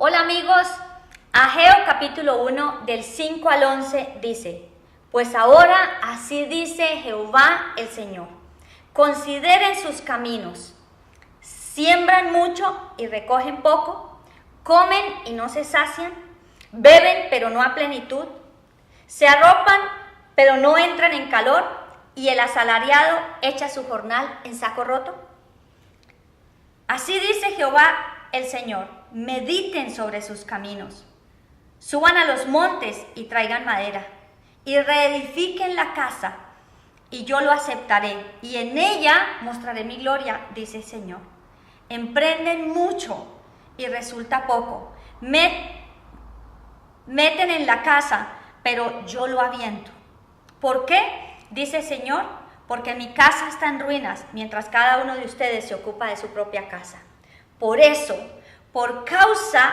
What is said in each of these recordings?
Hola amigos, Ageo capítulo 1 del 5 al 11 dice: Pues ahora así dice Jehová el Señor, consideren sus caminos, siembran mucho y recogen poco, comen y no se sacian, beben pero no a plenitud, se arropan pero no entran en calor, y el asalariado echa su jornal en saco roto. Así dice Jehová el Señor: mediten sobre sus caminos, suban a los montes y traigan madera, y reedifiquen la casa, y yo lo aceptaré, y en ella mostraré mi gloria, dice el Señor. Emprenden mucho y resulta poco, meten en la casa, pero yo lo aviento. ¿Por qué? Dice el Señor: porque mi casa está en ruinas, mientras cada uno de ustedes se ocupa de su propia casa. Por eso, por causa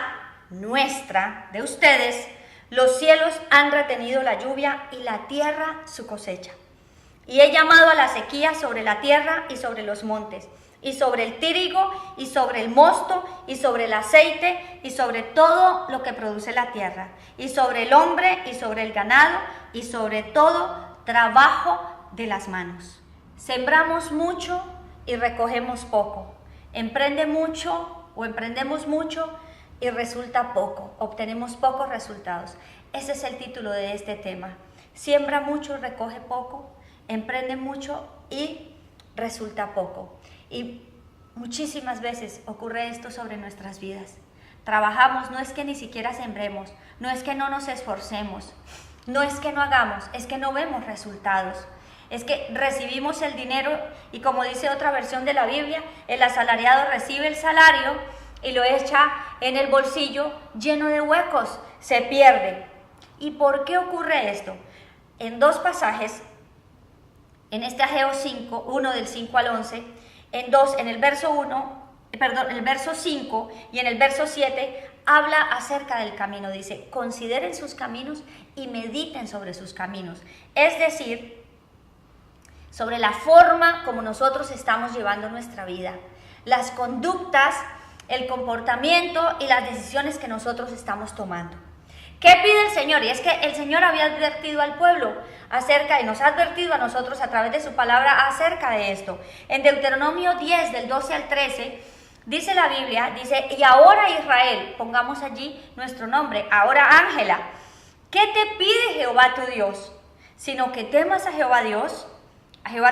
nuestra, de ustedes, los cielos han retenido la lluvia y la tierra su cosecha. Y he llamado a la sequía sobre la tierra y sobre los montes, y sobre el trigo, y sobre el mosto, y sobre el aceite, y sobre todo lo que produce la tierra, y sobre el hombre, y sobre el ganado, y sobre todo trabajo de las manos. Sembramos mucho y recogemos poco. Emprendemos mucho y resulta poco. Obtenemos pocos resultados. Ese es el título de este tema. Siembra mucho, recoge poco. Emprende mucho y resulta poco. Y muchísimas veces ocurre esto sobre nuestras vidas. Trabajamos, no es que ni siquiera sembremos, no es que no nos esforcemos, no es que no hagamos, es que no vemos resultados. Es que recibimos el dinero y, como dice otra versión de la Biblia, el asalariado recibe el salario y lo echa en el bolsillo lleno de huecos, se pierde. ¿Y por qué ocurre esto? En dos pasajes, en este Ageo 5, 1 del 5 al 11, en el verso 5 y en el verso 7, habla acerca del camino. Dice: consideren sus caminos y mediten sobre sus caminos. Es decir, sobre la forma como nosotros estamos llevando nuestra vida, las conductas, el comportamiento y las decisiones que nosotros estamos tomando. ¿Qué pide el Señor? Y es que el Señor había advertido al pueblo y nos ha advertido a nosotros a través de su palabra acerca de esto. En Deuteronomio 10, del 12 al 13, dice la Biblia, dice: y ahora Israel, pongamos allí nuestro nombre, ahora Ángela, ¿qué te pide Jehová tu Dios? Sino que temas a Jehová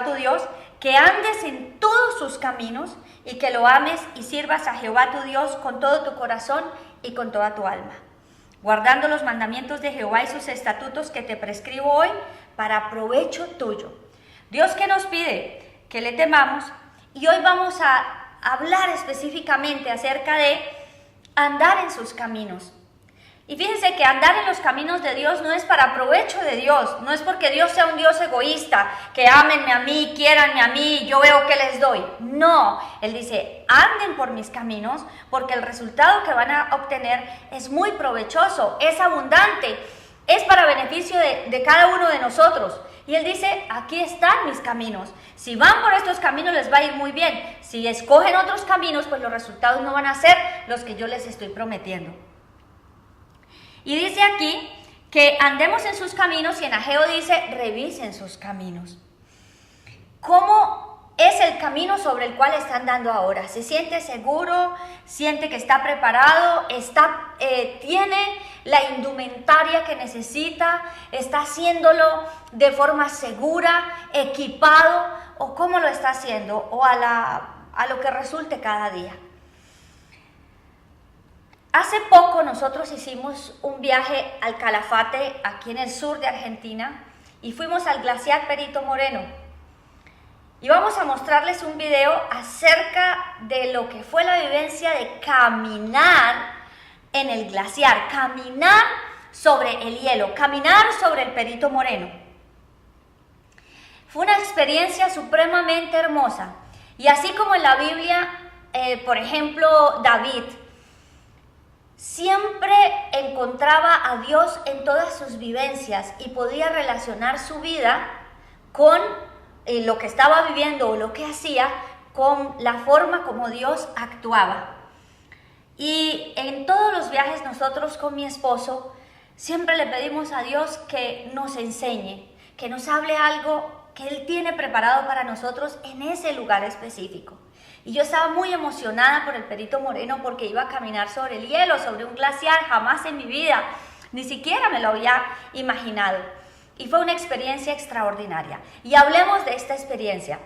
tu Dios, que andes en todos sus caminos y que lo ames y sirvas a Jehová tu Dios con todo tu corazón y con toda tu alma, guardando los mandamientos de Jehová y sus estatutos que te prescribo hoy para provecho tuyo. Dios, ¿qué nos pide? Que le temamos, y hoy vamos a hablar específicamente acerca de andar en sus caminos. Y fíjense que andar en los caminos de Dios no es para provecho de Dios, no es porque Dios sea un Dios egoísta, que ámenme a mí, quiéranme a mí, yo veo que les doy. No, Él dice: anden por mis caminos, porque el resultado que van a obtener es muy provechoso, es abundante, es para beneficio de cada uno de nosotros. Y Él dice: aquí están mis caminos. Si van por estos caminos les va a ir muy bien. Si escogen otros caminos, pues los resultados no van a ser los que yo les estoy prometiendo. Y dice aquí que andemos en sus caminos, y en Ageo dice: revisen sus caminos. ¿Cómo es el camino sobre el cual está andando ahora? ¿Se siente seguro? ¿Siente que está preparado? ¿Tiene la indumentaria que necesita? ¿Está haciéndolo de forma segura, equipado? ¿O cómo lo está haciendo? ¿O a lo que resulte cada día? Hace poco nosotros hicimos un viaje al Calafate, aquí en el sur de Argentina, y fuimos al glaciar Perito Moreno. Y vamos a mostrarles un video acerca de lo que fue la vivencia de caminar en el glaciar, caminar sobre el hielo, caminar sobre el Perito Moreno. Fue una experiencia supremamente hermosa. Y así como en la Biblia, por ejemplo, David siempre encontraba a Dios en todas sus vivencias y podía relacionar su vida con lo que estaba viviendo o lo que hacía, con la forma como Dios actuaba. Y en todos los viajes nosotros con mi esposo siempre le pedimos a Dios que nos enseñe, que nos hable algo que Él tiene preparado para nosotros en ese lugar específico. Y yo estaba muy emocionada por el Perito Moreno porque iba a caminar sobre el hielo, sobre un glaciar. Jamás en mi vida, ni siquiera me lo había imaginado. Y fue una experiencia extraordinaria. Y hablemos de esta experiencia.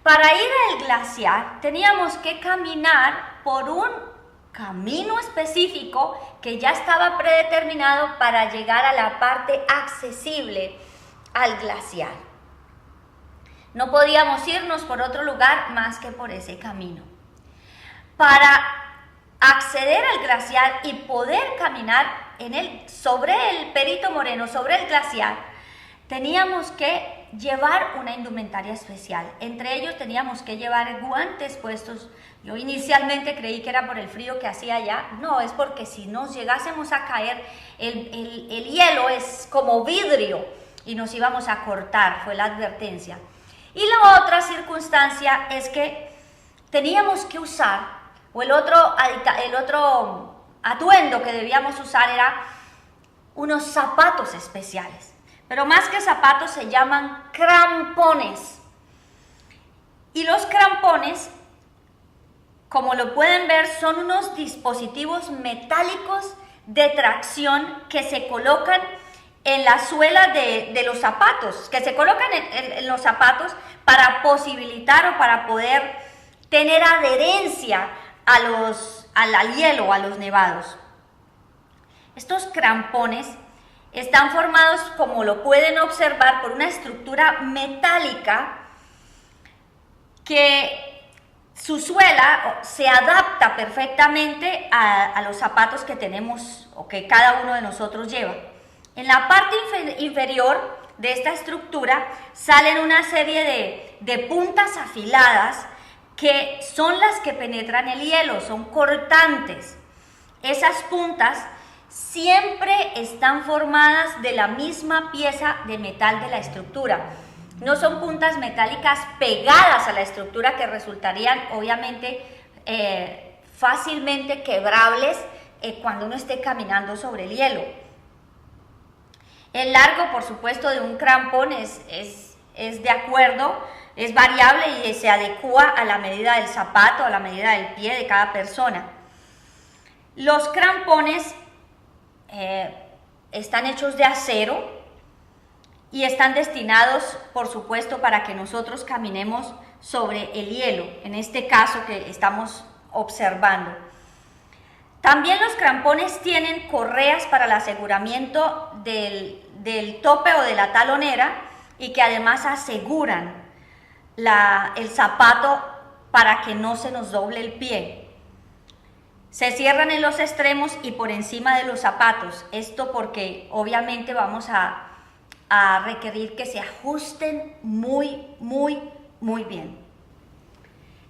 Para ir al glaciar teníamos que caminar por un camino específico que ya estaba predeterminado para llegar a la parte accesible al glaciar. No podíamos irnos por otro lugar más que por ese camino. Para acceder al glaciar y poder caminar sobre el Perito Moreno, sobre el glaciar, teníamos que llevar una indumentaria especial. Entre ellos teníamos que llevar guantes puestos. Yo inicialmente creí que era por el frío que hacía allá. No, es porque si nos llegásemos a caer, el hielo es como vidrio y nos íbamos a cortar, fue la advertencia. Y la otra circunstancia es que teníamos que usar, o el otro atuendo que debíamos usar era unos zapatos especiales. Pero más que zapatos se llaman crampones. Y los crampones, como lo pueden ver, son unos dispositivos metálicos de tracción que se colocan en la suela de los zapatos, que se colocan en los zapatos para posibilitar o para poder tener adherencia al hielo, a los nevados. Estos crampones están formados, como lo pueden observar, por una estructura metálica que su suela se adapta perfectamente a los zapatos que tenemos o que cada uno de nosotros lleva. En la parte inferior de esta estructura salen una serie de puntas afiladas que son las que penetran el hielo, son cortantes. Esas puntas siempre están formadas de la misma pieza de metal de la estructura. No son puntas metálicas pegadas a la estructura que resultarían obviamente fácilmente quebrables cuando uno esté caminando sobre el hielo. El largo, por supuesto, de un crampón es de acuerdo, es variable y se adecua a la medida del zapato, a la medida del pie de cada persona. Los crampones están hechos de acero y están destinados, por supuesto, para que nosotros caminemos sobre el hielo, en este caso que estamos observando. También los crampones tienen correas para el aseguramiento del tope o de la talonera y que además aseguran el zapato para que no se nos doble el pie. Se cierran en los extremos y por encima de los zapatos. Esto porque obviamente vamos a requerir que se ajusten muy bien.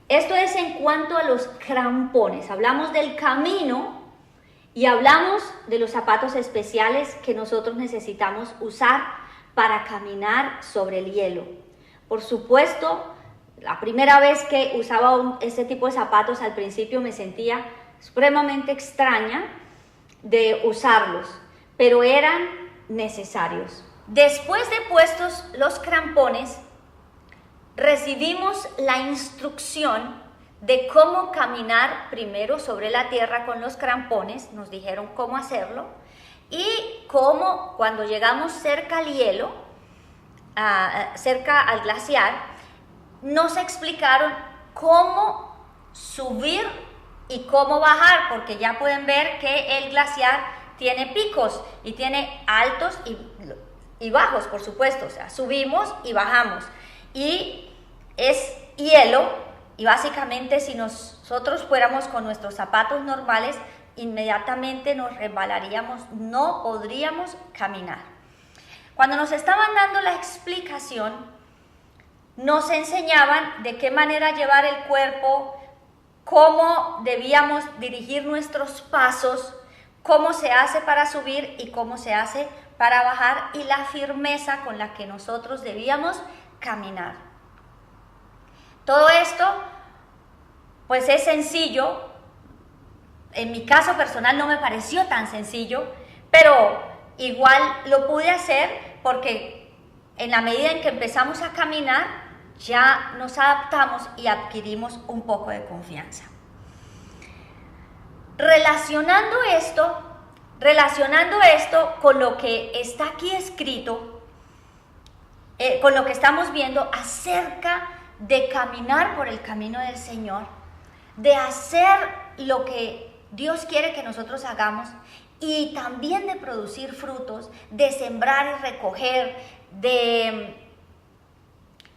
Esto es en cuanto a los crampones. Hablamos del camino y hablamos de los zapatos especiales que nosotros necesitamos usar para caminar sobre el hielo. Por supuesto, la primera vez que usaba este tipo de zapatos al principio me sentía supremamente extraña de usarlos, pero eran necesarios. Después de puestos los crampones, recibimos la instrucción de cómo caminar primero sobre la tierra con los crampones, nos dijeron cómo hacerlo, y cómo cuando llegamos cerca al hielo, cerca al glaciar, nos explicaron cómo subir y cómo bajar, porque ya pueden ver que el glaciar tiene picos y tiene altos y bajos, por supuesto, o sea, subimos y bajamos. Y es hielo y básicamente si nosotros fuéramos con nuestros zapatos normales, inmediatamente nos resbalaríamos, no podríamos caminar. Cuando nos estaban dando la explicación, nos enseñaban de qué manera llevar el cuerpo, cómo debíamos dirigir nuestros pasos, cómo se hace para subir y cómo se hace para bajar y la firmeza con la que nosotros debíamos caminar. Todo esto pues es sencillo en mi caso personal no me pareció tan sencillo, pero igual lo pude hacer porque en la medida en que empezamos a caminar, ya nos adaptamos y adquirimos un poco de confianza. Relacionando esto con lo que está aquí escrito, con lo que estamos viendo acerca de caminar por el camino del Señor, de hacer lo que Dios quiere que nosotros hagamos y también de producir frutos, de sembrar y recoger, de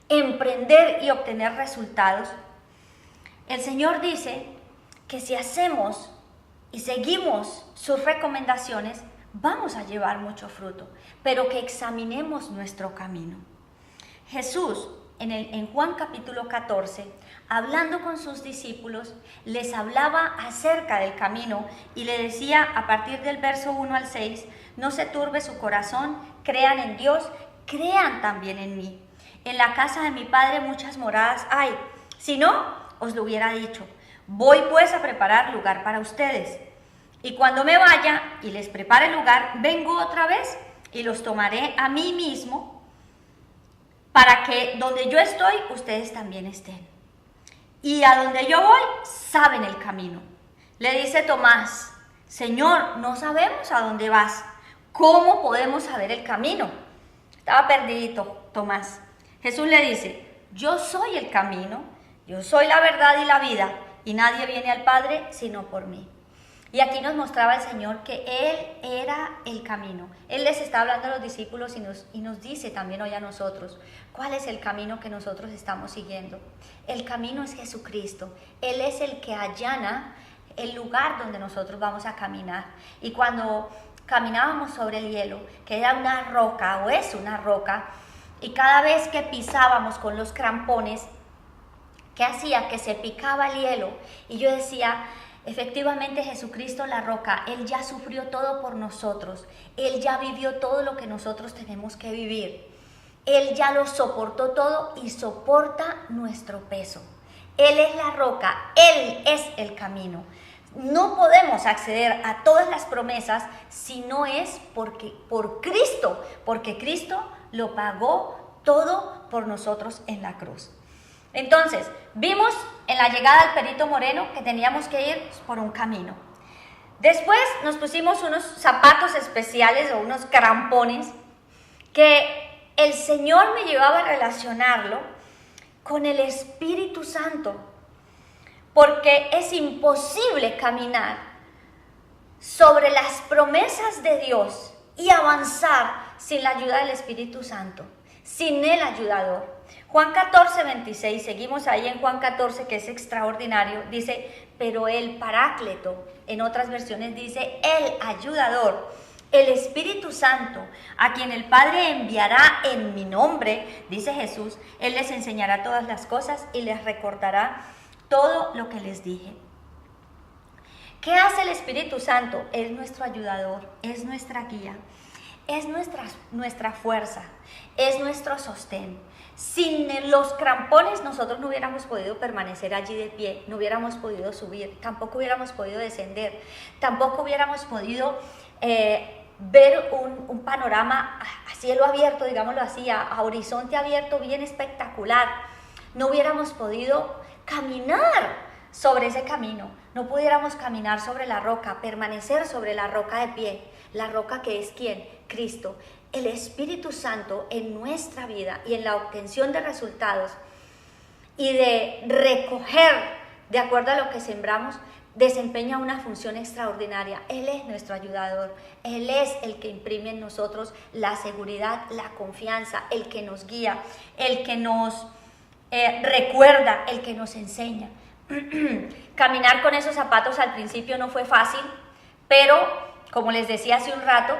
emprender y obtener resultados. El Señor dice que si hacemos y seguimos sus recomendaciones, vamos a llevar mucho fruto, pero que examinemos nuestro camino. Jesús, en Juan capítulo 14, hablando con sus discípulos, les hablaba acerca del camino y le decía a partir del verso 1 al 6, no se turbe su corazón, crean en Dios, crean también en mí. En la casa de mi Padre muchas moradas hay, si no, os lo hubiera dicho. Voy pues a preparar lugar para ustedes. Y cuando me vaya y les prepare lugar, vengo otra vez y los tomaré a mí mismo, para que donde yo estoy, ustedes también estén. Y a donde yo voy, saben el camino. Le dice Tomás, Señor, no sabemos a dónde vas. ¿Cómo podemos saber el camino? Estaba perdidito Tomás. Jesús le dice, yo soy el camino, yo soy la verdad y la vida, y nadie viene al Padre sino por mí. Y aquí nos mostraba el Señor que Él era el camino. Él les está hablando a los discípulos y nos dice también hoy a nosotros, ¿cuál es el camino que nosotros estamos siguiendo? El camino es Jesucristo. Él es el que allana el lugar donde nosotros vamos a caminar. Y cuando caminábamos sobre el hielo, que era una roca o es una roca, y cada vez que pisábamos con los crampones, ¿qué hacía? Que se picaba el hielo. Y yo decía, efectivamente Jesucristo la roca, Él ya sufrió todo por nosotros. Él ya vivió todo lo que nosotros tenemos que vivir. Él ya lo soportó todo y soporta nuestro peso. Él es la roca, Él es el camino. No podemos acceder a todas las promesas si no es por Cristo, porque Cristo lo pagó todo por nosotros en la cruz. Entonces, vimos en la llegada al Perito Moreno que teníamos que ir por un camino. Después nos pusimos unos zapatos especiales o unos crampones que el Señor me llevaba a relacionarlo con el Espíritu Santo, porque es imposible caminar sobre las promesas de Dios y avanzar sin la ayuda del Espíritu Santo, sin el ayudador. Juan 14, 26, seguimos ahí en Juan 14, que es extraordinario, dice, pero el Paráclito, en otras versiones dice, el ayudador, el Espíritu Santo, a quien el Padre enviará en mi nombre, dice Jesús, Él les enseñará todas las cosas y les recordará todo lo que les dije. ¿Qué hace el Espíritu Santo? Es nuestro ayudador, es nuestra guía, es nuestra fuerza, es nuestro sostén. Sin los crampones nosotros no hubiéramos podido permanecer allí de pie, no hubiéramos podido subir, tampoco hubiéramos podido descender, tampoco hubiéramos podido ver un panorama a cielo abierto, digámoslo así, a horizonte abierto bien espectacular. No hubiéramos podido caminar sobre ese camino, no pudiéramos caminar sobre la roca, permanecer sobre la roca de pie, la roca que es ¿quién? Cristo. El Espíritu Santo en nuestra vida y en la obtención de resultados y de recoger de acuerdo a lo que sembramos, desempeña una función extraordinaria. Él es nuestro ayudador, Él es el que imprime en nosotros la seguridad, la confianza, el que nos guía, el que nos recuerda, el que nos enseña. Caminar con esos zapatos al principio no fue fácil, pero como les decía hace un rato,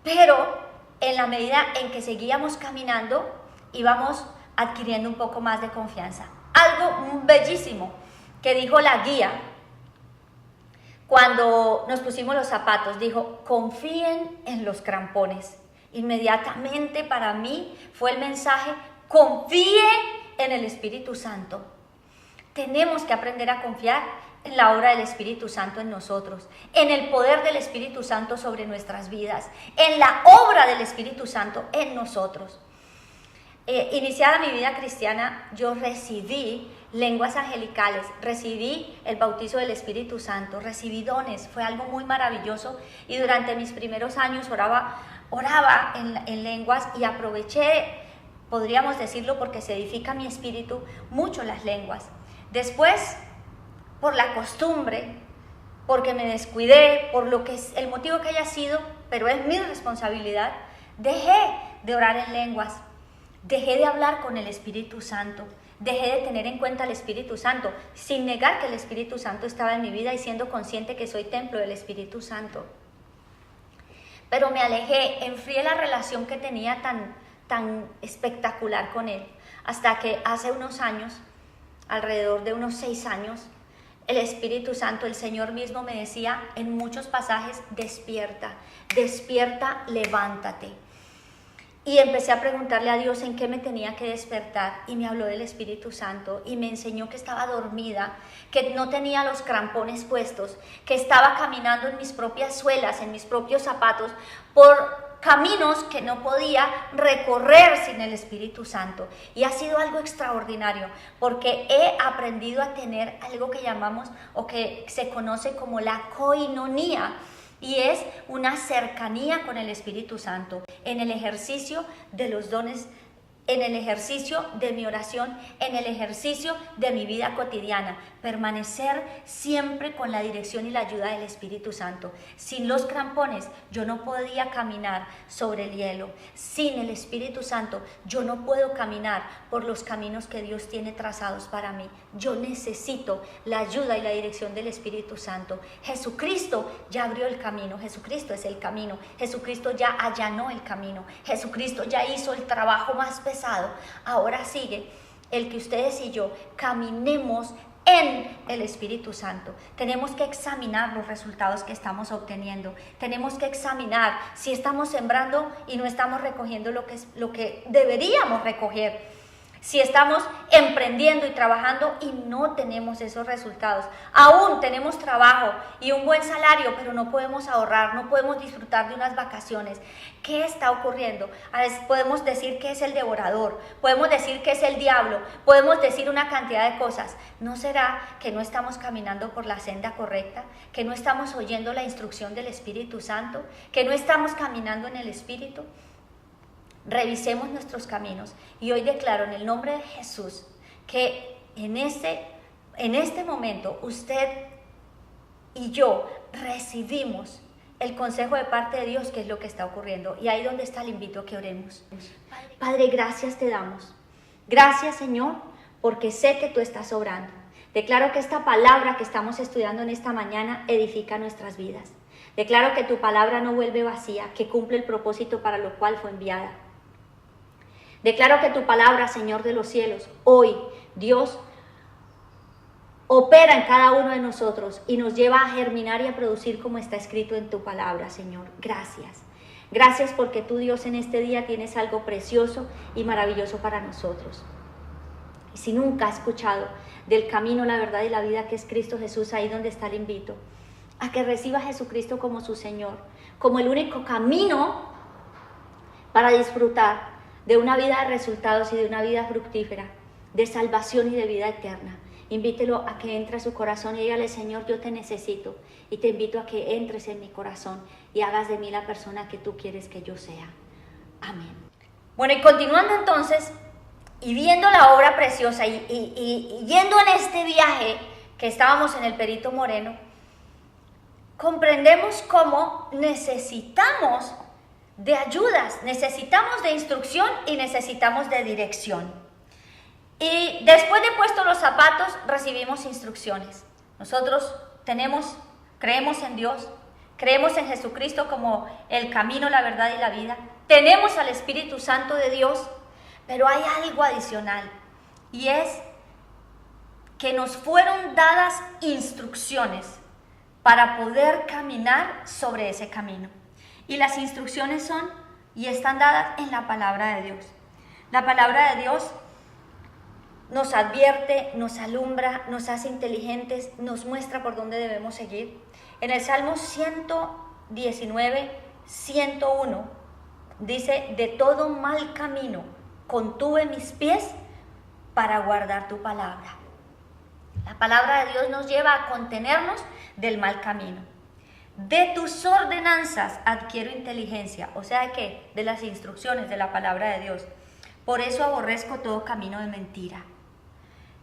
pero en la medida en que seguíamos caminando, íbamos adquiriendo un poco más de confianza. Algo bellísimo que dijo la guía cuando nos pusimos los zapatos, dijo, confíen en los crampones. Inmediatamente para mí fue el mensaje, confíen en el Espíritu Santo. Tenemos que aprender a confiar en la obra del Espíritu Santo en nosotros, en el poder del Espíritu Santo sobre nuestras vidas, en la obra del Espíritu Santo en nosotros. Iniciada mi vida cristiana, yo recibí lenguas angelicales, recibí el bautizo del Espíritu Santo, recibí dones, fue algo muy maravilloso y durante mis primeros años oraba en lenguas y aproveché, podríamos decirlo porque se edifica mi espíritu, mucho las lenguas. Después, por la costumbre, porque me descuidé, por lo que es el motivo que haya sido, pero es mi responsabilidad, dejé de orar en lenguas, dejé de hablar con el Espíritu Santo, dejé de tener en cuenta al Espíritu Santo, sin negar que el Espíritu Santo estaba en mi vida y siendo consciente que soy templo del Espíritu Santo. Pero me alejé, enfrié la relación que tenía tan espectacular con Él, hasta que hace unos años, alrededor de unos 6 años, el Espíritu Santo, el Señor mismo me decía en muchos pasajes, despierta, despierta, levántate. Y empecé a preguntarle a Dios en qué me tenía que despertar y me habló del Espíritu Santo y me enseñó que estaba dormida, que no tenía los crampones puestos, que estaba caminando en mis propias suelas, en mis propios zapatos, por caminos que no podía recorrer sin el Espíritu Santo. Y ha sido algo extraordinario porque he aprendido a tener algo que llamamos o que se conoce como la koinonía. Y es una cercanía con el Espíritu Santo en el ejercicio de los dones, en el ejercicio de mi oración, en el ejercicio de mi vida cotidiana. Permanecer siempre con la dirección y la ayuda del Espíritu Santo. Sin los crampones yo no podía caminar sobre el hielo. Sin el Espíritu Santo yo no puedo caminar por los caminos que Dios tiene trazados para mí. Yo necesito la ayuda y la dirección del Espíritu Santo. Jesucristo ya abrió el camino. Jesucristo es el camino. Jesucristo ya allanó el camino. Jesucristo ya hizo el trabajo más pesado. Ahora sigue el que ustedes y yo caminemos en el Espíritu Santo. Tenemos que examinar los resultados que estamos obteniendo. Tenemos que examinar si estamos sembrando y no estamos recogiendo lo que deberíamos recoger. Si estamos emprendiendo y trabajando y no tenemos esos resultados. Aún tenemos trabajo y un buen salario, pero no podemos ahorrar, no podemos disfrutar de unas vacaciones. ¿Qué está ocurriendo? A veces podemos decir que es el devorador, podemos decir que es el diablo, podemos decir una cantidad de cosas. ¿No será que no estamos caminando por la senda correcta? ¿Que no estamos oyendo la instrucción del Espíritu Santo? ¿Que no estamos caminando en el Espíritu? Revisemos nuestros caminos y hoy declaro en el nombre de Jesús que en este momento usted y yo recibimos el consejo de parte de Dios, que es lo que está ocurriendo. Y ahí donde está, le invito a que oremos. Padre, gracias te damos. Gracias, Señor, porque sé que tú estás obrando. Declaro que esta palabra que estamos estudiando en esta mañana edifica nuestras vidas. Declaro que tu palabra no vuelve vacía, que cumple el propósito para lo cual fue enviada. Declaro que tu palabra, Señor de los cielos, hoy, Dios, opera en cada uno de nosotros y nos lleva a germinar y a producir como está escrito en tu palabra, Señor. Gracias. Gracias porque tú, Dios, en este día tienes algo precioso y maravilloso para nosotros. Y si nunca has escuchado del camino, la verdad y la vida que es Cristo Jesús, ahí donde está, le invito a que reciba a Jesucristo como su Señor, como el único camino para disfrutar de una vida de resultados y de una vida fructífera, de salvación y de vida eterna. Invítelo a que entre a su corazón y dígale: Señor, yo te necesito y te invito a que entres en mi corazón y hagas de mí la persona que tú quieres que yo sea. Amén. Bueno, y continuando entonces, y viendo la obra preciosa y yendo en este viaje que estábamos en el Perito Moreno, comprendemos cómo necesitamos de ayudas, necesitamos de instrucción y necesitamos de dirección. Y después de puestos los zapatos, recibimos instrucciones. Nosotros creemos en Dios, creemos en Jesucristo como el camino, la verdad y la vida. Tenemos al Espíritu Santo de Dios, pero hay algo adicional, y es que nos fueron dadas instrucciones para poder caminar sobre ese camino. Y las instrucciones son y están dadas en la palabra de Dios. La palabra de Dios nos advierte, nos alumbra, nos hace inteligentes, nos muestra por dónde debemos seguir. En el Salmo 119, 101, dice: de todo mal camino contuve mis pies para guardar tu palabra. La palabra de Dios nos lleva a contenernos del mal camino. De tus ordenanzas adquiero inteligencia, o sea que de las instrucciones de la palabra de Dios. Por eso aborrezco todo camino de mentira.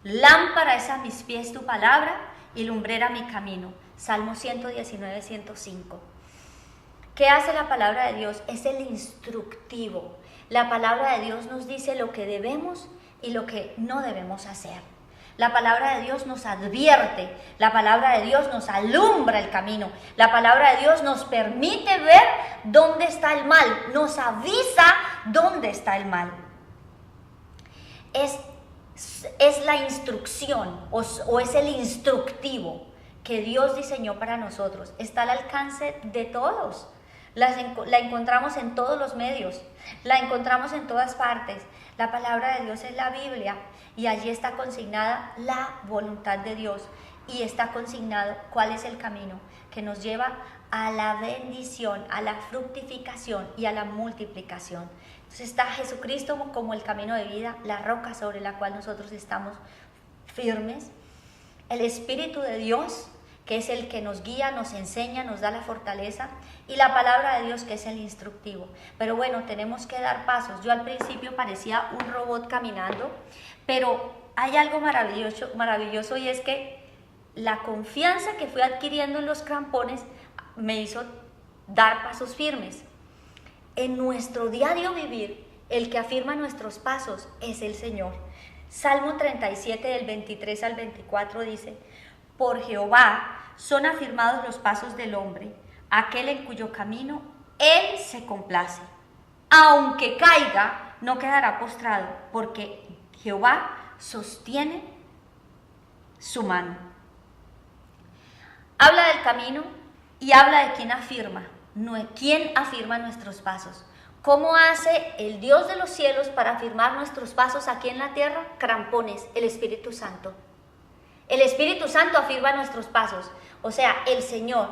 Lámpara es a mis pies tu palabra y lumbrera mi camino. Salmo 119, 105. ¿Qué hace la palabra de Dios? Es el instructivo. La palabra de Dios nos dice lo que debemos y lo que no debemos hacer. La palabra de Dios nos advierte, la palabra de Dios nos alumbra el camino, la palabra de Dios nos permite ver dónde está el mal, nos avisa dónde está el mal. Es la instrucción o es el instructivo que Dios diseñó para nosotros. Está al alcance de todos. La encontramos en todos los medios, la encontramos en todas partes. La palabra de Dios es la Biblia y allí está consignada la voluntad de Dios y está consignado cuál es el camino que nos lleva a la bendición, a la fructificación y a la multiplicación. Entonces está Jesucristo como el camino de vida, la roca sobre la cual nosotros estamos firmes, el Espíritu de Dios, que es el que nos guía, nos enseña, nos da la fortaleza, y la palabra de Dios, que es el instructivo. Pero bueno, tenemos que dar pasos. Yo al principio parecía un robot caminando, pero hay algo maravilloso y es que la confianza que fui adquiriendo en los crampones me hizo dar pasos firmes. En nuestro diario vivir, el que afirma nuestros pasos es el Señor. Salmo 37, del 23 al 24 dice: por Jehová son afirmados los pasos del hombre, aquel en cuyo camino él se complace. Aunque caiga, no quedará postrado, porque Jehová sostiene su mano. Habla del camino y habla de quién afirma nuestros pasos. ¿Cómo hace el Dios de los cielos para afirmar nuestros pasos aquí en la tierra? Crampones, el Espíritu Santo. El Espíritu Santo afirma nuestros pasos. O sea, el Señor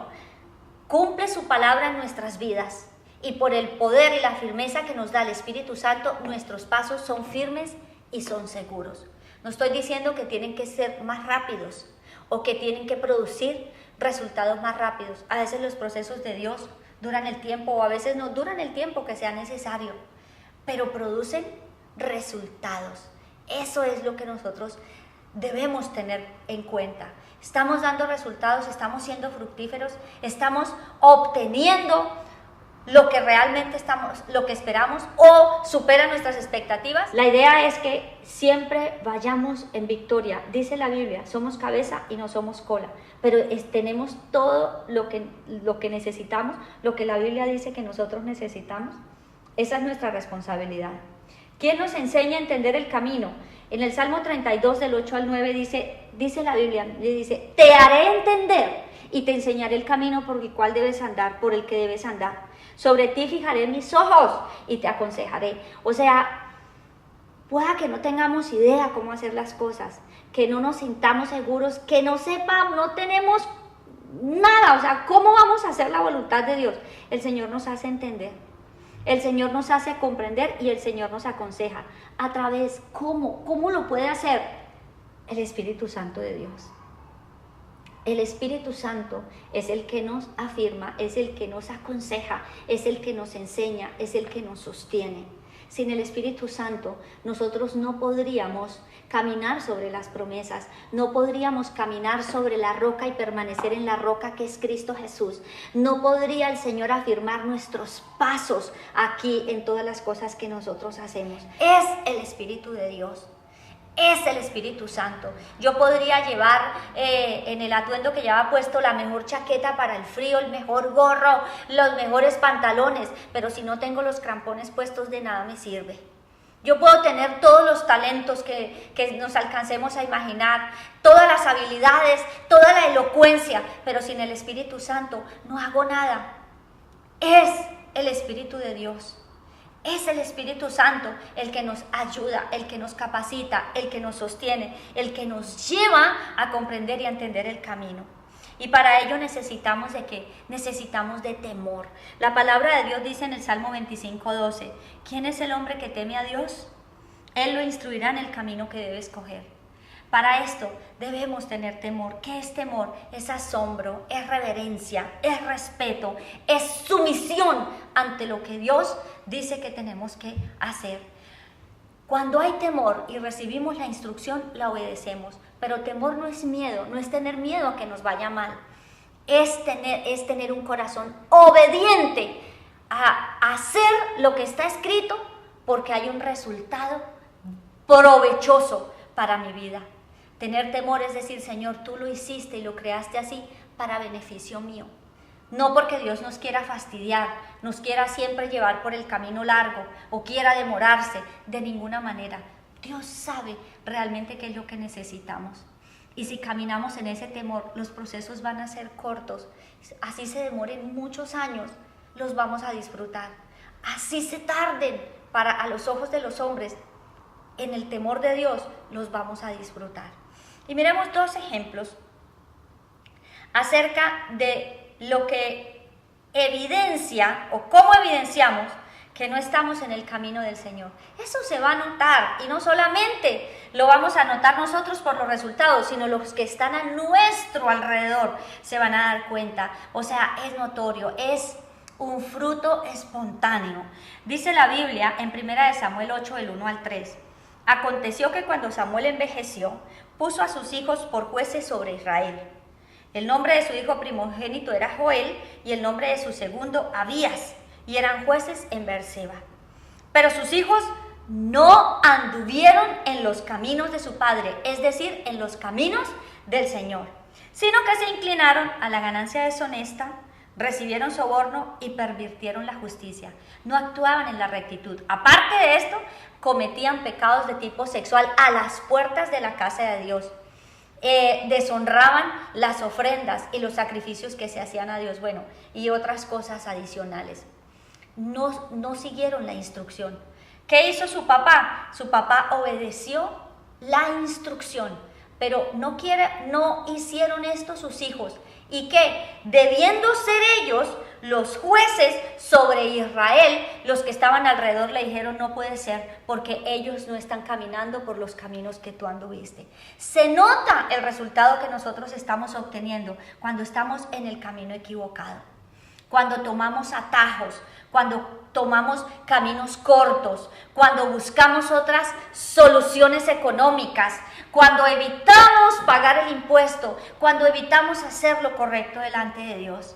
cumple su palabra en nuestras vidas. Y por el poder y la firmeza que nos da el Espíritu Santo, nuestros pasos son firmes y son seguros. No estoy diciendo que tienen que ser más rápidos o que tienen que producir resultados más rápidos. A veces los procesos de Dios duran el tiempo o a veces no duran el tiempo que sea necesario, pero producen resultados. Eso es lo que nosotros debemos tener en cuenta. Estamos dando resultados, estamos siendo fructíferos, estamos obteniendo lo que realmente lo que esperamos o supera nuestras expectativas. La idea es que siempre vayamos en victoria. Dice la Biblia, somos cabeza y no somos cola, pero tenemos todo lo que necesitamos, lo que la Biblia dice que nosotros necesitamos. Esa es nuestra responsabilidad. ¿Quién nos enseña a entender el camino? En el Salmo 32, del 8 al 9, dice la Biblia, dice: te haré entender y te enseñaré el camino por el cual debes andar, por el que debes andar. Sobre ti fijaré mis ojos y te aconsejaré. O sea, pueda que no tengamos idea cómo hacer las cosas, que no nos sintamos seguros, que no sepamos, no tenemos nada. O sea, ¿cómo vamos a hacer la voluntad de Dios? El Señor nos hace entender. El Señor nos hace comprender y el Señor nos aconseja. ¿A través cómo lo puede hacer? El Espíritu Santo de Dios. El Espíritu Santo es el que nos afirma, es el que nos aconseja, es el que nos enseña, es el que nos sostiene. Sin el Espíritu Santo, nosotros no podríamos caminar sobre las promesas, no podríamos caminar sobre la roca y permanecer en la roca que es Cristo Jesús. No podría el Señor afirmar nuestros pasos aquí en todas las cosas que nosotros hacemos. Es el Espíritu de Dios. Es el Espíritu Santo. Yo podría llevar en el atuendo que lleva puesto la mejor chaqueta para el frío, el mejor gorro, los mejores pantalones, pero si no tengo los crampones puestos, de nada me sirve. Yo puedo tener todos los talentos que nos alcancemos a imaginar, todas las habilidades, toda la elocuencia, pero sin el Espíritu Santo no hago nada. Es el Espíritu de Dios. Es el Espíritu Santo el que nos ayuda, el que nos capacita, el que nos sostiene, el que nos lleva a comprender y a entender el camino. Y para ello necesitamos de ¿qué? Necesitamos de temor. La palabra de Dios dice en el Salmo 25:12, ¿quién es el hombre que teme a Dios? Él lo instruirá en el camino que debe escoger. Para esto debemos tener temor. ¿Qué es temor? Es asombro, es reverencia, es respeto, es sumisión ante lo que Dios dice que tenemos que hacer. Cuando hay temor y recibimos la instrucción, la obedecemos. Pero temor no es miedo, no es tener miedo a que nos vaya mal. Es tener un corazón obediente a hacer lo que está escrito porque hay un resultado provechoso para mi vida. Tener temor es decir, Señor, tú lo hiciste y lo creaste así para beneficio mío. No porque Dios nos quiera fastidiar, nos quiera siempre llevar por el camino largo o quiera demorarse, de ninguna manera. Dios sabe realmente qué es lo que necesitamos. Y si caminamos en ese temor, los procesos van a ser cortos. Así se demoren muchos años, los vamos a disfrutar. Así se tarden a los ojos de los hombres, en el temor de Dios los vamos a disfrutar. Y miremos dos ejemplos acerca de lo que evidencia o cómo evidenciamos que no estamos en el camino del Señor. Eso se va a notar, y no solamente lo vamos a notar nosotros por los resultados, sino los que están a nuestro alrededor se van a dar cuenta. O sea, es notorio, es un fruto espontáneo. Dice la Biblia en 1 Samuel 8, del 1 al 3. Aconteció que cuando Samuel envejeció, puso a sus hijos por jueces sobre Israel. El nombre de su hijo primogénito era Joel y el nombre de su segundo Abías, y eran jueces en Beerseba. Pero sus hijos no anduvieron en los caminos de su padre, es decir, en los caminos del Señor, sino que se inclinaron a la ganancia deshonesta, recibieron soborno y pervirtieron la justicia. No actuaban en la rectitud. Aparte de esto, cometían pecados de tipo sexual a las puertas de la casa de Dios. Deshonraban las ofrendas y los sacrificios que se hacían a Dios, bueno, y otras cosas adicionales. No siguieron la instrucción. ¿Qué hizo su papá? Su papá obedeció la instrucción, pero no hicieron esto sus hijos. ¿Y qué? Debiendo ser ellos los jueces sobre Israel, los que estaban alrededor le dijeron, no puede ser, porque ellos no están caminando por los caminos que tú anduviste. Se nota el resultado que nosotros estamos obteniendo cuando estamos en el camino equivocado, cuando tomamos atajos, cuando tomamos caminos cortos, cuando buscamos otras soluciones económicas, cuando evitamos pagar el impuesto, cuando evitamos hacer lo correcto delante de Dios.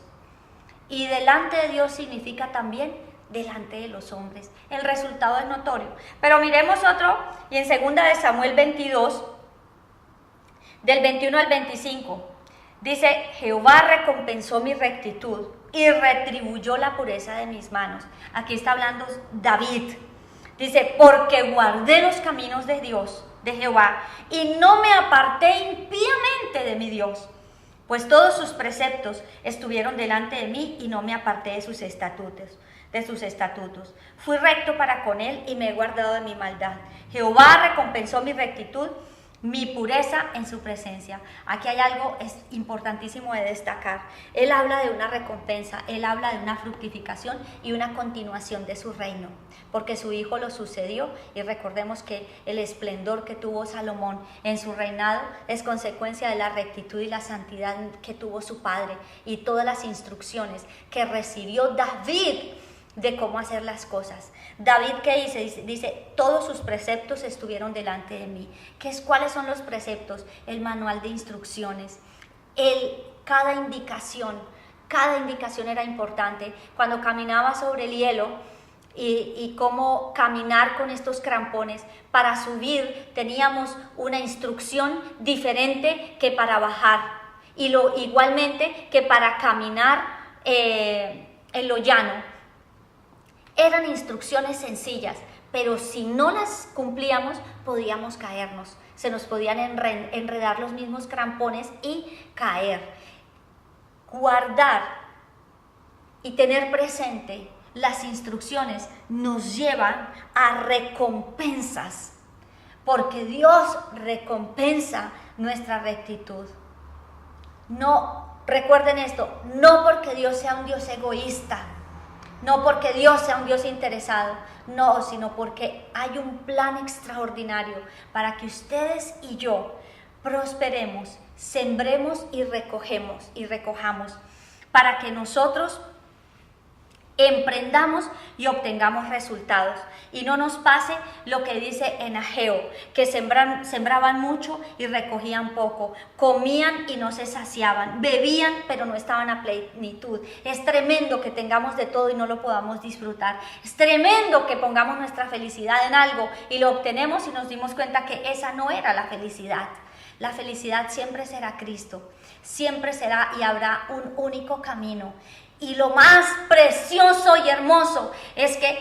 Y delante de Dios significa también delante de los hombres. El resultado es notorio. Pero miremos otro, y en 2 de Samuel 22, del 21 al 25, dice, Jehová recompensó mi rectitud y retribuyó la pureza de mis manos. Aquí está hablando David. Dice, porque guardé los caminos de Dios, de Jehová, y no me aparté impíamente de mi Dios, pues todos sus preceptos estuvieron delante de mí y no me aparté de sus estatutos. Fui recto para con él y me he guardado de mi maldad. Jehová recompensó mi rectitud, mi pureza en su presencia. Aquí hay algo importantísimo de destacar. Él habla de una recompensa, él habla de una fructificación y una continuación de su reino, porque su hijo lo sucedió, y recordemos que el esplendor que tuvo Salomón en su reinado es consecuencia de la rectitud y la santidad que tuvo su padre y todas las instrucciones que recibió David de cómo hacer las cosas. David, ¿qué dice? Dice, todos sus preceptos estuvieron delante de mí. ¿Cuáles son los preceptos? El manual de instrucciones. Cada indicación era importante. Cuando caminaba sobre el hielo y cómo caminar con estos crampones, para subir teníamos una instrucción diferente que para bajar. Igualmente que para caminar en lo llano. Eran instrucciones sencillas, pero si no las cumplíamos, podíamos caernos. Se nos podían enredar los mismos crampones y caer. Guardar y tener presente las instrucciones nos llevan a recompensas, porque Dios recompensa nuestra rectitud. No, recuerden esto, no porque Dios sea un Dios egoísta, no porque Dios sea un Dios interesado, no, sino porque hay un plan extraordinario para que ustedes y yo prosperemos, sembremos y recojamos, para que nosotros emprendamos y obtengamos resultados y no nos pase lo que dice en Ageo, que sembraban mucho y recogían poco, comían y no se saciaban, bebían pero no estaban a plenitud. Es tremendo que tengamos de todo y no lo podamos disfrutar. Es tremendo que pongamos nuestra felicidad en algo y lo obtenemos y nos dimos cuenta que esa no era la felicidad. La felicidad siempre será Cristo, siempre será y habrá un único camino. Y lo más precioso y hermoso es que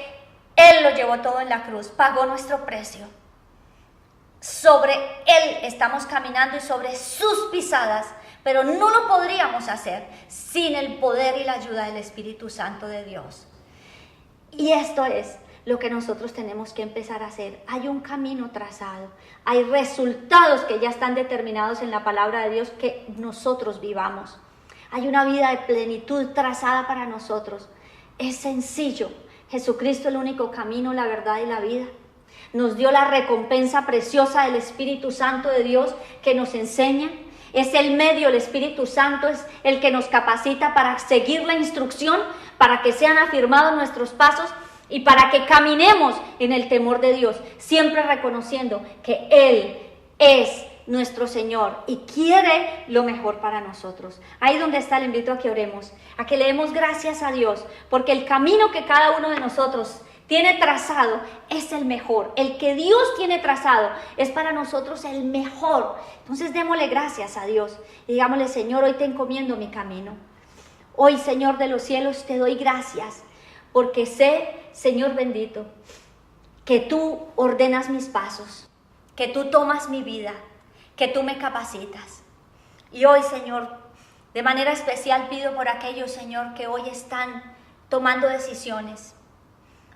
Él lo llevó todo en la cruz, pagó nuestro precio. Sobre Él estamos caminando y sobre sus pisadas, pero no lo podríamos hacer sin el poder y la ayuda del Espíritu Santo de Dios. Y esto es lo que nosotros tenemos que empezar a hacer. Hay un camino trazado, hay resultados que ya están determinados en la palabra de Dios que nosotros vivamos. Hay una vida de plenitud trazada para nosotros. Es sencillo. Jesucristo es el único camino, la verdad y la vida. Nos dio la recompensa preciosa del Espíritu Santo de Dios que nos enseña. Es el medio, el Espíritu Santo es el que nos capacita para seguir la instrucción, para que sean afirmados nuestros pasos y para que caminemos en el temor de Dios, siempre reconociendo que Él es nuestro Señor y quiere lo mejor para nosotros. Ahí donde está, le invito a que oremos, a que le demos gracias a Dios, porque el camino que cada uno de nosotros tiene trazado es el mejor. El que Dios tiene trazado es para nosotros el mejor. Entonces démosle gracias a Dios y digámosle: Señor, hoy te encomiendo mi camino. Hoy, Señor de los cielos, te doy gracias, porque sé, Señor bendito, que tú ordenas mis pasos, que tú tomas mi vida, que tú me capacitas. Y hoy, Señor, de manera especial pido por aquellos, Señor, que hoy están tomando decisiones,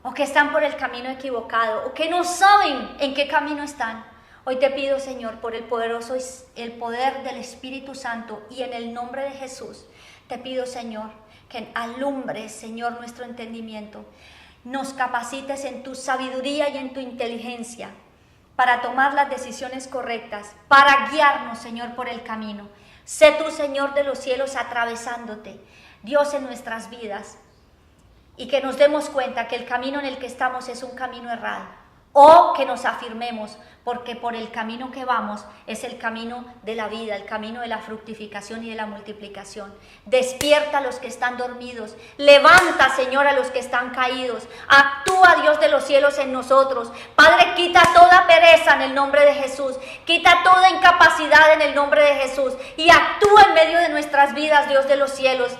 o que están por el camino equivocado, o que no saben en qué camino están. Hoy te pido, Señor, por el poderoso el poder del Espíritu Santo y en el nombre de Jesús, te pido, Señor, que alumbres, Señor, nuestro entendimiento, nos capacites en tu sabiduría y en tu inteligencia, para tomar las decisiones correctas, para guiarnos, Señor, por el camino. Sé tú, Señor de los cielos, atravesándote, Dios, en nuestras vidas, y que nos demos cuenta que el camino en el que estamos es un camino errado, o que nos afirmemos, porque por el camino que vamos es el camino de la vida, el camino de la fructificación y de la multiplicación. Despierta a los que están dormidos, levanta, Señor, a los que están caídos, actúa, Dios de los cielos, en nosotros. Padre, quita toda pereza en el nombre de Jesús, quita toda incapacidad en el nombre de Jesús y actúa en medio de nuestras vidas, Dios de los cielos.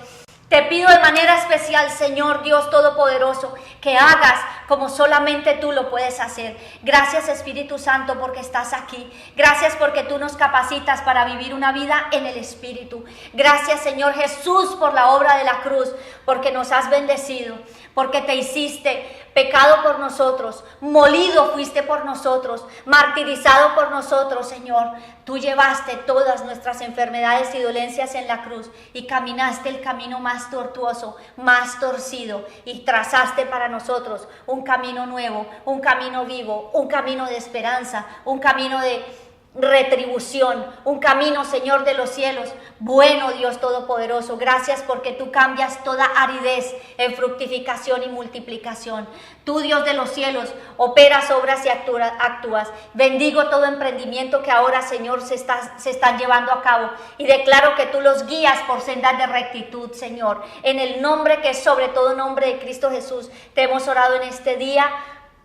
Te pido de manera especial, Señor Dios Todopoderoso, que hagas como solamente tú lo puedes hacer. Gracias, Espíritu Santo, porque estás aquí. Gracias porque tú nos capacitas para vivir una vida en el Espíritu. Gracias, Señor Jesús, por la obra de la cruz, porque nos has bendecido, porque te hiciste pecado por nosotros, molido fuiste por nosotros, martirizado por nosotros, Señor. Tú llevaste todas nuestras enfermedades y dolencias en la cruz y caminaste el camino más tortuoso, más torcido, y trazaste para nosotros un camino nuevo, un camino vivo, un camino de esperanza, un camino de retribución, un camino, Señor de los cielos. Bueno, Dios Todopoderoso, gracias porque tú cambias toda aridez en fructificación y multiplicación. Tú, Dios de los cielos, operas, obras y actúas. Bendigo todo emprendimiento que ahora, Señor, se están llevando a cabo, y declaro que tú los guías por sendas de rectitud, Señor. En el nombre que es sobre todo nombre de Cristo Jesús, te hemos orado en este día.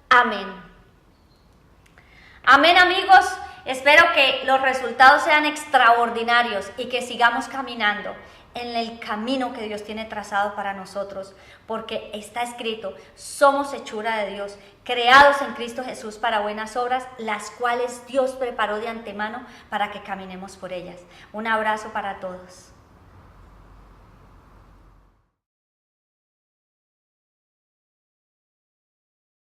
Amén. Amén, amigos. Espero que los resultados sean extraordinarios y que sigamos caminando en el camino que Dios tiene trazado para nosotros, porque está escrito: somos hechura de Dios, creados en Cristo Jesús para buenas obras, las cuales Dios preparó de antemano para que caminemos por ellas. Un abrazo para todos.